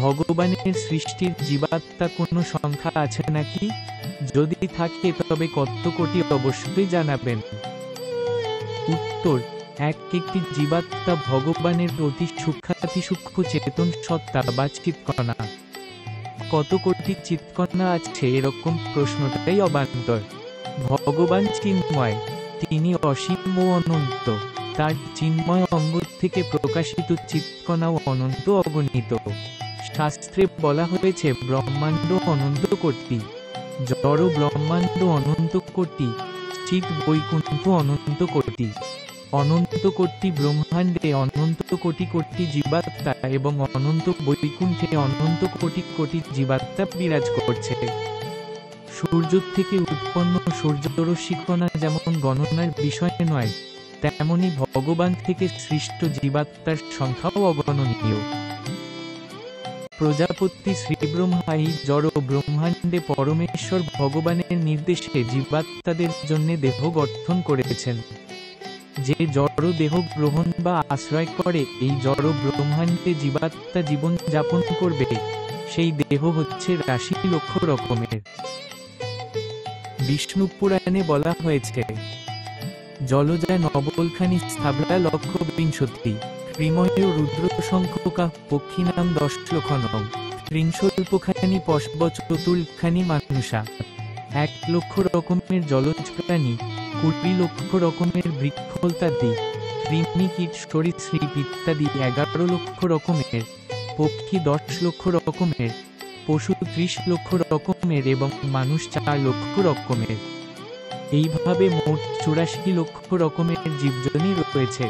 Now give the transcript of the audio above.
ভগবানের সৃষ্টির জীবাত্মা কোনো সংখ্যা আছে নাকি? যদি থাকে তবে কত কোটি অবশ্যই জানাবেন। উত্তর, একটি জীবাত্মা ভগবানের অতি সূক্ষ্ম চেতন সত্তা বা চিৎকণা। কত কোটি চিৎকণা আছে এরকম প্রশ্নটাই অবান্তর। ভগবান চিন্ময়, তিনি অসীম ও অনন্ত। তার চিন্ময় অঙ্গ থেকে প্রকাশিত চিৎকণাও অনন্ত অগণিত। শাস্ত্রে বলা হয়েছে ব্রহ্মাণ্ড অনন্ত কোটি, জড় ব্রহ্মাণ্ড অনন্ত কোটি, চিৎ বৈকুণ্ঠ অনন্ত কোটি। অনন্ত কোটি ব্রহ্মাণ্ডে অনন্ত কোটি কোটি জীবাত্মা এবং অনন্ত বৈকুণ্ঠে অনন্ত কোটি কোটি জীবাত্মা বিরাজ করছে। সূর্য থেকে উৎপন্ন সূর্যরশ্মিকণা যেমন গণনার বিষয় নয়, তেমনি ভগবান থেকে সৃষ্ট জীবাত্মার সংখ্যাও অগণনীয়। প্রজাপতি শ্রীব্রহ্মা এই জড় ব্রহ্মাণ্ডে পরমেশ্বর ভগবানের নির্দেশে জীবাত্মাদের জন্য দেহ গঠন করেছেন। যে জড় দেহ গ্রহণ বা আশ্রয় করে এই জড় ব্রহ্মাণ্ডে জীবাত্মা জীবন যাপন করবে, সেই দেহ হচ্ছে রাশি লক্ষ রকমের। বিষ্ণু পুরাণে বলা হয়েছে, জলজায় নবলখানি স্থাবরা লক্ষ বিংশতি, ত্রিময় রুদ্র সংখ্যকা পক্ষিনাম 10 লক্ষণম, ত্রিংশল্পখানি পশব চতুর্খানি মানুষা। 1 লক্ষ রকমের জলজ প্রাণী, 20 লক্ষ রকমের বৃক্ষলতাদি, কৃমি কীট সরীসৃপ ইত্যাদি 11 লক্ষ রকমের, পক্ষী 10 লক্ষ রকমের, পশু 30 লক্ষ রকমের এবং মানুষ 4 লক্ষ রকমের। এইভাবে মোট 84 লক্ষ রকমের জীবজনী রয়েছে।